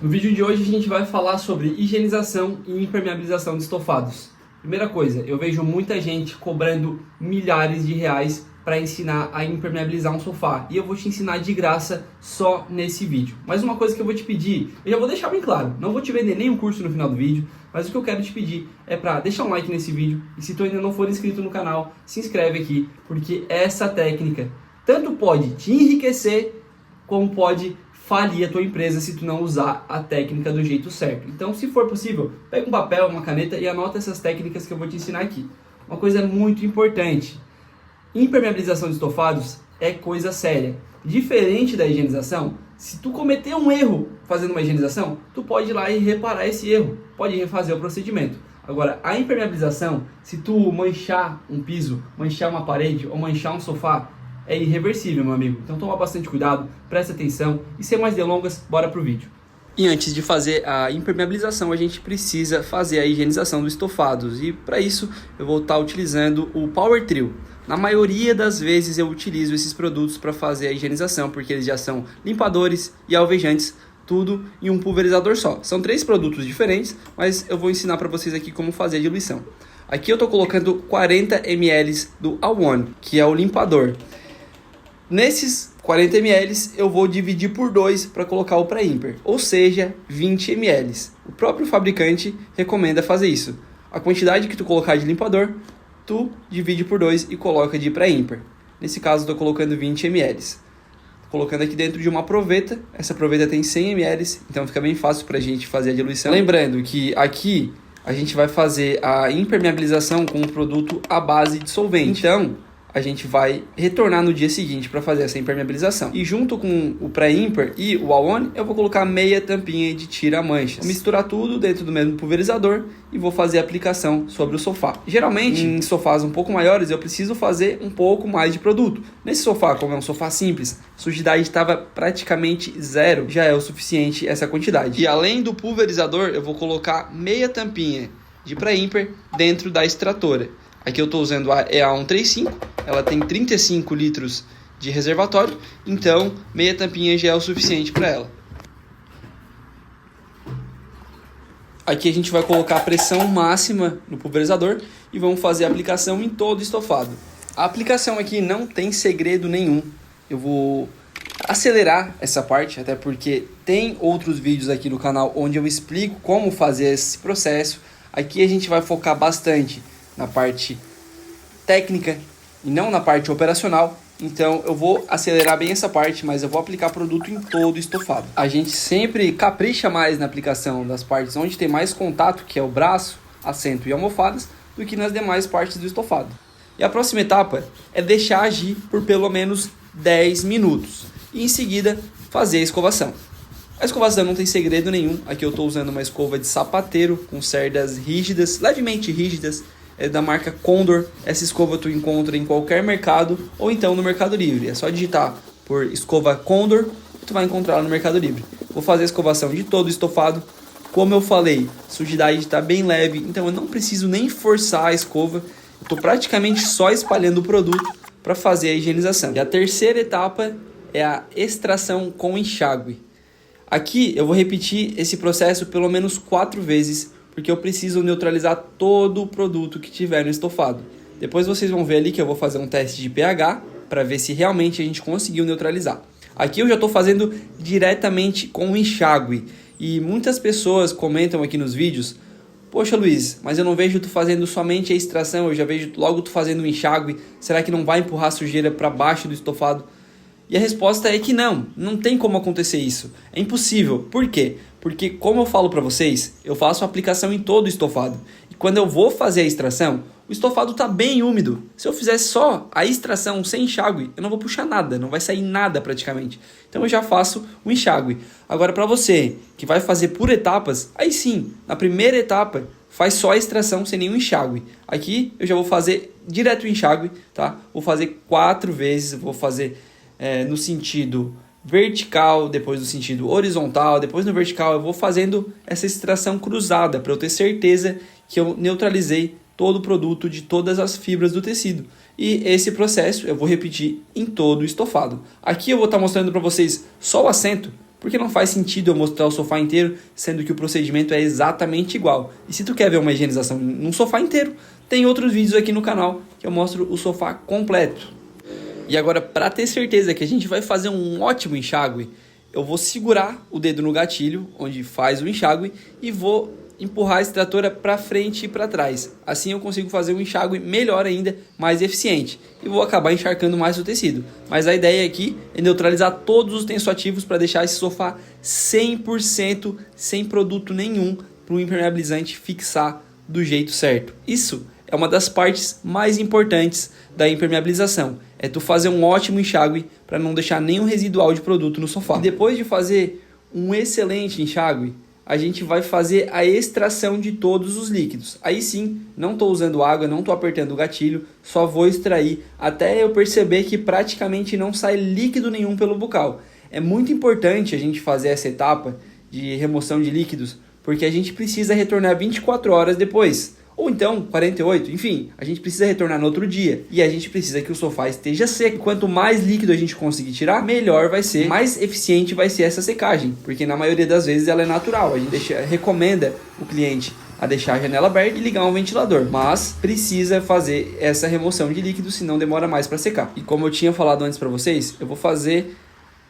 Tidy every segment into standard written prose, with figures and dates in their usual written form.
No vídeo de hoje a gente vai falar sobre higienização e impermeabilização de estofados. Primeira coisa, eu vejo muita gente cobrando milhares de reais para ensinar a impermeabilizar um sofá. E eu vou te ensinar de graça só nesse vídeo. Mas uma coisa que eu vou te pedir, eu já vou deixar bem claro, não vou te vender nenhum curso no final do vídeo, mas o que eu quero te pedir é para deixar um like nesse vídeo. E se tu ainda não for inscrito no canal, se inscreve aqui, porque essa técnica tanto pode te enriquecer, como pode falir a tua empresa se tu não usar a técnica do jeito certo. Então, se for possível, pega um papel, uma caneta e anota essas técnicas que eu vou te ensinar aqui. Uma coisa muito importante, impermeabilização de estofados é coisa séria. Diferente da higienização, se tu cometer um erro fazendo uma higienização, tu pode ir lá e reparar esse erro, pode refazer o procedimento. Agora, a impermeabilização, se tu manchar um piso, manchar uma parede ou manchar um sofá, é irreversível, meu amigo. Então toma bastante cuidado, presta atenção e sem mais delongas, bora pro vídeo. E antes de fazer a impermeabilização, a gente precisa fazer a higienização dos estofados. E para isso eu vou estar utilizando o Power Trio. Na maioria das vezes eu utilizo esses produtos para fazer a higienização, porque eles já são limpadores e alvejantes, tudo em um pulverizador só. São 3 produtos diferentes, mas eu vou ensinar para vocês aqui como fazer a diluição. Aqui eu estou colocando 40 ml do A1, que é o limpador. Nesses 40 ml eu vou dividir por 2 para colocar o pré-ímper, ou seja, 20 ml. O próprio fabricante recomenda fazer isso. A quantidade que tu colocar de limpador, tu divide por 2 e coloca de pré-ímper. Nesse caso estou colocando 20 ml. Colocando aqui dentro de uma proveta, essa proveta tem 100 ml, então fica bem fácil para a gente fazer a diluição. Lembrando que aqui a gente vai fazer a impermeabilização com um produto à base de solvente. Então, a gente vai retornar no dia seguinte para fazer essa impermeabilização. E junto com o pré-ímper e o A1, eu vou colocar meia tampinha de tira-manchas. Vou misturar tudo dentro do mesmo pulverizador e vou fazer a aplicação sobre o sofá. Geralmente, em sofás um pouco maiores, eu preciso fazer um pouco mais de produto. Nesse sofá, como é um sofá simples, a sujidade estava praticamente zero, já é o suficiente essa quantidade. E além do pulverizador, eu vou colocar meia tampinha de pré-ímper dentro da extratora. Aqui eu estou usando a EA135, ela tem 35 litros de reservatório, então meia tampinha já é o suficiente para ela. Aqui a gente vai colocar a pressão máxima no pulverizador e vamos fazer a aplicação em todo o estofado. A aplicação aqui não tem segredo nenhum, eu vou acelerar essa parte, até porque tem outros vídeos aqui no canal onde eu explico como fazer esse processo. Aqui a gente vai focar bastante na parte técnica e não na parte operacional, então eu vou acelerar bem essa parte, mas eu vou aplicar produto em todo o estofado. A gente sempre capricha mais na aplicação das partes onde tem mais contato, que é o braço, assento e almofadas, do que nas demais partes do estofado. E a próxima etapa é deixar agir por pelo menos 10 minutos e em seguida fazer a escovação. A escovação não tem segredo nenhum, aqui eu estou usando uma escova de sapateiro com cerdas rígidas, levemente rígidas, da marca Condor. Essa escova tu encontra em qualquer mercado ou então no Mercado Livre. É só digitar por escova Condor e tu vai encontrar ela no Mercado Livre. Vou fazer a escovação de todo o estofado. Como eu falei, a sujidade está bem leve, então eu não preciso nem forçar a escova. Estou praticamente só espalhando o produto para fazer a higienização. E a terceira etapa é a extração com enxágue. Aqui eu vou repetir esse processo pelo menos 4 vezes, porque eu preciso neutralizar todo o produto que tiver no estofado. Depois vocês vão ver ali que eu vou fazer um teste de pH para ver se realmente a gente conseguiu neutralizar. Aqui eu já estou fazendo diretamente com o enxágue. E muitas pessoas comentam aqui nos vídeos: poxa Luiz, mas eu não vejo tu fazendo somente a extração, eu já vejo logo tu fazendo o enxágue. Será que não vai empurrar a sujeira para baixo do estofado? E a resposta é que não tem como acontecer isso. É impossível. Por quê? Porque, como eu falo para vocês, eu faço a aplicação em todo o estofado. E quando eu vou fazer a extração, o estofado está bem úmido. Se eu fizer só a extração sem enxágue, eu não vou puxar nada, não vai sair nada praticamente. Então eu já faço o enxágue. Agora, para você que vai fazer por etapas, aí sim, na primeira etapa, faz só a extração sem nenhum enxágue. Aqui eu já vou fazer direto o enxágue, tá? Vou fazer 4 vezes, vou fazer no sentido vertical, depois no sentido horizontal, depois no vertical. Eu vou fazendo essa extração cruzada para eu ter certeza que eu neutralizei todo o produto de todas as fibras do tecido. E esse processo eu vou repetir em todo o estofado. Aqui eu vou estar mostrando para vocês só o assento, Porque não faz sentido eu mostrar o sofá inteiro, sendo que o procedimento é exatamente igual. E se tu quer ver uma higienização num sofá inteiro, tem outros vídeos aqui no canal que eu mostro o sofá completo. E agora, para ter certeza que a gente vai fazer um ótimo enxágue, eu vou segurar o dedo no gatilho, onde faz o enxágue, e vou empurrar a extratora para frente e para trás. Assim eu consigo fazer um enxágue melhor ainda, mais eficiente. E vou acabar encharcando mais o tecido. Mas a ideia aqui é neutralizar todos os tensoativos para deixar esse sofá 100% sem produto nenhum para o impermeabilizante fixar do jeito certo. Isso é uma das partes mais importantes da impermeabilização. É tu fazer um ótimo enxágue para não deixar nenhum residual de produto no sofá. E depois de fazer um excelente enxágue, a gente vai fazer a extração de todos os líquidos. Aí sim, não estou usando água, não estou apertando o gatilho, só vou extrair até eu perceber que praticamente não sai líquido nenhum pelo bocal. É muito importante a gente fazer essa etapa de remoção de líquidos, porque a gente precisa retornar 24 horas depois. Ou então 48, enfim, a gente precisa retornar no outro dia. E a gente precisa que o sofá esteja seco. Quanto mais líquido a gente conseguir tirar, melhor vai ser, mais eficiente vai ser essa secagem. Porque na maioria das vezes ela é natural. A gente recomenda o cliente a deixar a janela aberta e ligar um ventilador. Mas precisa fazer essa remoção de líquido, senão demora mais para secar. E como eu tinha falado antes para vocês, eu vou fazer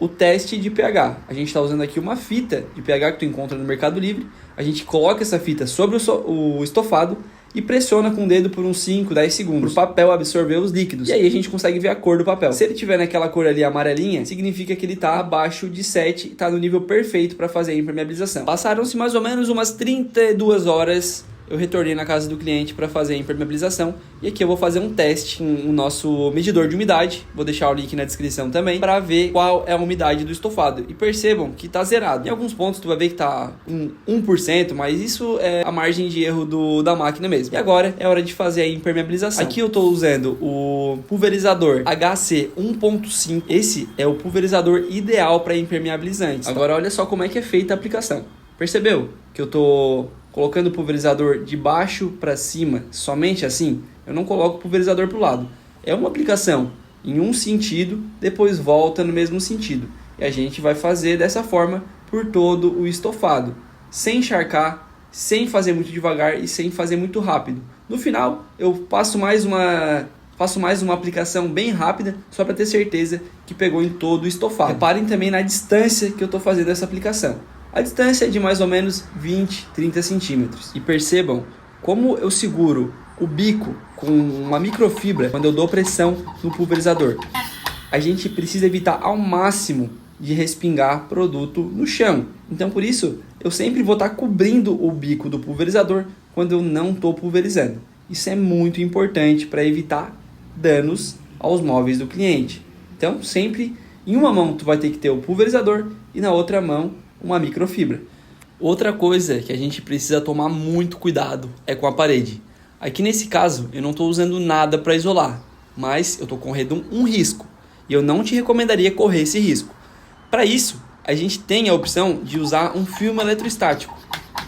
o teste de pH. A gente está usando aqui uma fita de pH que tu encontra no Mercado Livre. A gente coloca essa fita sobre o estofado e pressiona com o dedo por uns 5, 10 segundos para o papel absorver os líquidos. E aí a gente consegue ver a cor do papel. Se ele tiver naquela cor ali amarelinha, significa que ele está abaixo de 7, está no nível perfeito para fazer a impermeabilização. Passaram-se mais ou menos umas 32 horas. Eu retornei na casa do cliente para fazer a impermeabilização e aqui eu vou fazer um teste com o nosso medidor de umidade, vou deixar o link na descrição também, para ver qual é a umidade do estofado. E percebam que está zerado. Em alguns pontos tu vai ver que está em 1%, mas isso é a margem de erro da máquina mesmo. E agora é hora de fazer a impermeabilização. Aqui eu estou usando o pulverizador HC 1.5. Esse é o pulverizador ideal para impermeabilizantes. Agora olha só como é que é feita a aplicação. Percebeu que eu estou colocando o pulverizador de baixo para cima, somente assim? Eu não coloco o pulverizador para o lado. É uma aplicação em um sentido, depois volta no mesmo sentido. E a gente vai fazer dessa forma por todo o estofado, sem encharcar, sem fazer muito devagar e sem fazer muito rápido. No final, eu faço mais uma aplicação bem rápida, só para ter certeza que pegou em todo o estofado. Reparem também na distância que eu estou fazendo essa aplicação. A distância é de mais ou menos 20, 30 centímetros. E percebam como eu seguro o bico com uma microfibra quando eu dou pressão no pulverizador. A gente precisa evitar ao máximo de respingar produto no chão. Então por isso eu sempre vou estar cobrindo o bico do pulverizador quando eu não estou pulverizando. Isso é muito importante para evitar danos aos móveis do cliente. Então sempre em uma mão tu vai ter que ter o pulverizador e na outra mão uma microfibra. Outra coisa que a gente precisa tomar muito cuidado é com a parede. Aqui nesse caso eu não estou usando nada para isolar, mas eu estou correndo um risco e eu não te recomendaria correr esse risco. Para isso a gente tem a opção de usar um filme eletrostático.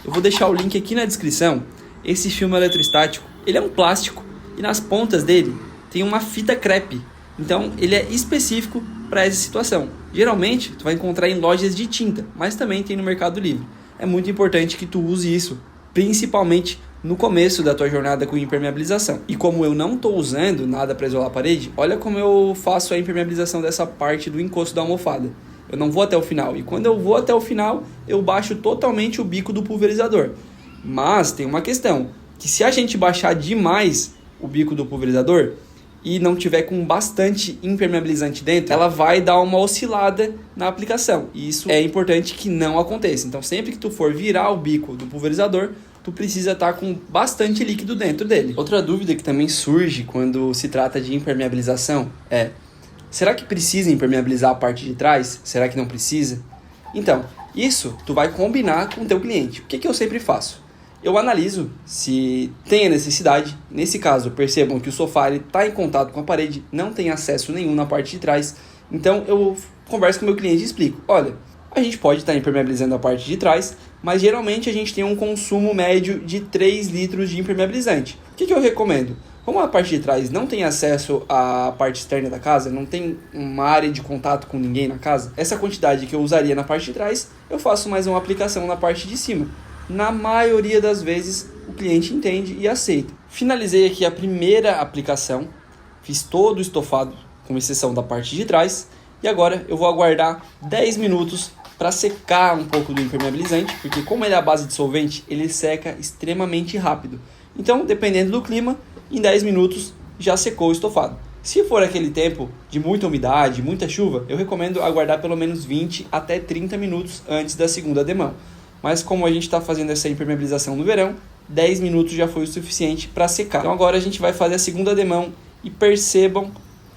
Eu vou deixar o link aqui na descrição. Esse filme eletrostático, ele é um plástico e nas pontas dele tem uma fita crepe. Então ele é específico para essa situação. Geralmente tu vai encontrar em lojas de tinta, mas também tem no Mercado Livre. É muito importante que tu use isso, principalmente no começo da tua jornada com impermeabilização. E como eu não estou usando nada para isolar a parede, olha como eu faço a impermeabilização dessa parte do encosto da almofada. Eu não vou até o final. E quando eu vou até o final, eu baixo totalmente o bico do pulverizador. Mas tem uma questão, que se a gente baixar demais o bico do pulverizador e não tiver com bastante impermeabilizante dentro, ela vai dar uma oscilada na aplicação. E isso é importante que não aconteça. Então sempre que tu for virar o bico do pulverizador, tu precisa estar com bastante líquido dentro dele. Outra dúvida que também surge quando se trata de impermeabilização é: será que precisa impermeabilizar a parte de trás? Será que não precisa? Então, isso tu vai combinar com o teu cliente. O que eu sempre faço? Eu analiso se tem a necessidade. Nesse caso, percebam que o sofá está em contato com a parede, não tem acesso nenhum na parte de trás. Então eu converso com o meu cliente e explico: olha, a gente pode estar impermeabilizando a parte de trás, mas geralmente a gente tem um consumo médio de 3 litros de impermeabilizante. O que eu recomendo? Como a parte de trás não tem acesso à parte externa da casa, não tem uma área de contato com ninguém na casa, essa quantidade que eu usaria na parte de trás, eu faço mais uma aplicação na parte de cima. Na maioria das vezes, o cliente entende e aceita. Finalizei aqui a primeira aplicação, fiz todo o estofado, com exceção da parte de trás, e agora eu vou aguardar 10 minutos para secar um pouco do impermeabilizante, porque como ele é a base de solvente, ele seca extremamente rápido. Então, dependendo do clima, em 10 minutos já secou o estofado. Se for aquele tempo de muita umidade, muita chuva, eu recomendo aguardar pelo menos 20 até 30 minutos antes da segunda demão. Mas como a gente está fazendo essa impermeabilização no verão, 10 minutos já foi o suficiente para secar. Então agora a gente vai fazer a segunda demão e percebam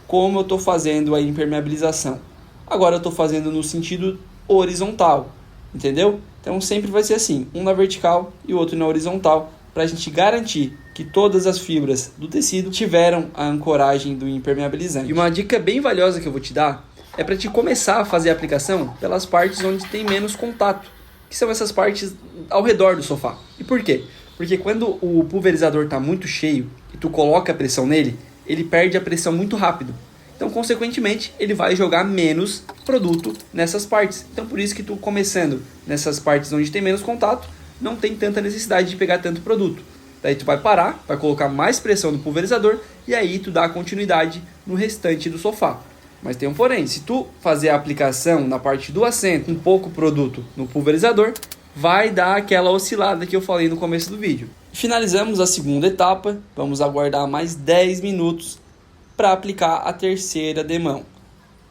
como eu estou fazendo a impermeabilização. Agora eu estou fazendo no sentido horizontal, entendeu? Então sempre vai ser assim, um na vertical e o outro na horizontal, para a gente garantir que todas as fibras do tecido tiveram a ancoragem do impermeabilizante. E uma dica bem valiosa que eu vou te dar é para te começar a fazer a aplicação pelas partes onde tem menos contato, que são essas partes ao redor do sofá. E por quê? Porque quando o pulverizador está muito cheio e tu coloca a pressão nele, ele perde a pressão muito rápido. Então, consequentemente, ele vai jogar menos produto nessas partes. Então, por isso que tu começando nessas partes onde tem menos contato, não tem tanta necessidade de pegar tanto produto. Daí tu vai parar, vai colocar mais pressão no pulverizador e aí tu dá continuidade no restante do sofá. Mas tem um porém, se tu fazer a aplicação na parte do assento, um pouco produto no pulverizador, vai dar aquela oscilada que eu falei no começo do vídeo. Finalizamos a segunda etapa, vamos aguardar mais 10 minutos para aplicar a terceira demão.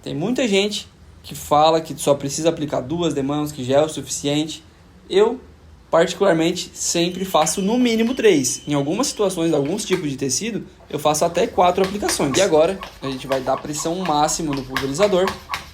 Tem muita gente que fala que só precisa aplicar 2 demãos, que já é o suficiente. Eu, particularmente, sempre faço no mínimo 3. Em algumas situações, alguns tipos de tecido, eu faço até 4 aplicações. E agora, a gente vai dar pressão máxima no pulverizador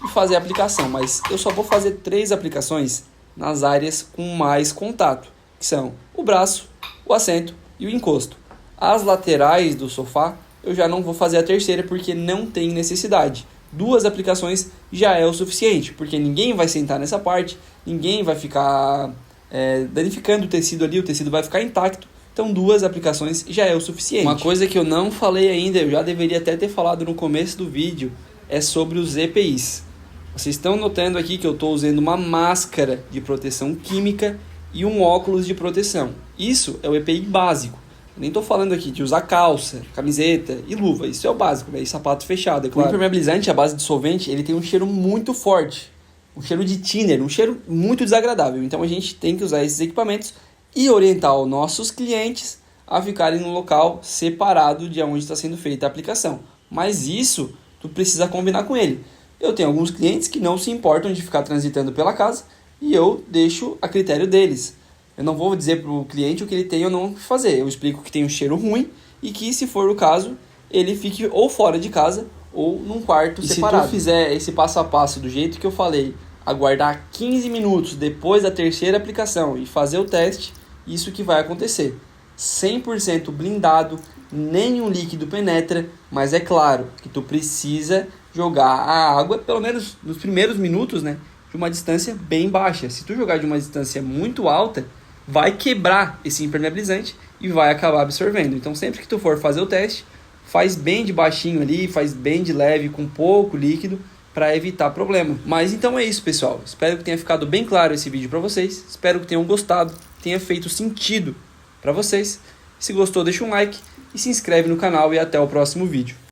e fazer a aplicação. Mas eu só vou fazer 3 aplicações nas áreas com mais contato, que são o braço, o assento e o encosto. As laterais do sofá, eu já não vou fazer a terceira porque não tem necessidade. 2 aplicações já é o suficiente, porque ninguém vai sentar nessa parte, ninguém vai ficar danificando o tecido ali, o tecido vai ficar intacto. Então 2 aplicações já é o suficiente. Uma coisa que eu não falei ainda, eu já deveria até ter falado no começo do vídeo, é sobre os EPIs. Vocês estão notando aqui que eu estou usando uma máscara de proteção química e um óculos de proteção. Isso é o EPI básico. Eu nem estou falando aqui de usar calça, camiseta e luva. Isso é o básico, né? E sapato fechado, é claro. O impermeabilizante, a base de solvente, ele tem um cheiro muito forte. Um cheiro de thinner, um cheiro muito desagradável. Então a gente tem que usar esses equipamentos e orientar os nossos clientes a ficarem no local separado de onde está sendo feita a aplicação. Mas isso tu precisa combinar com ele. Eu tenho alguns clientes que não se importam de ficar transitando pela casa e eu deixo a critério deles. Eu não vou dizer para o cliente o que ele tem ou não fazer. Eu explico que tem um cheiro ruim e que, se for o caso, ele fique ou fora de casa ou num quarto separado. Se tu fizer esse passo a passo do jeito que eu falei, aguardar 15 minutos depois da terceira aplicação e fazer o teste, isso que vai acontecer. 100% blindado, nenhum líquido penetra, mas é claro que tu precisa jogar a água, pelo menos nos primeiros minutos, né, de uma distância bem baixa. Se tu jogar de uma distância muito alta, vai quebrar esse impermeabilizante e vai acabar absorvendo. Então sempre que tu for fazer o teste, faz bem de baixinho ali, faz bem de leve, com pouco líquido, para evitar problema. Mas então é isso, pessoal. Espero que tenha ficado bem claro esse vídeo para vocês. Espero que tenham gostado, tenha feito sentido para vocês. Se gostou, deixa um like e se inscreve no canal e até o próximo vídeo.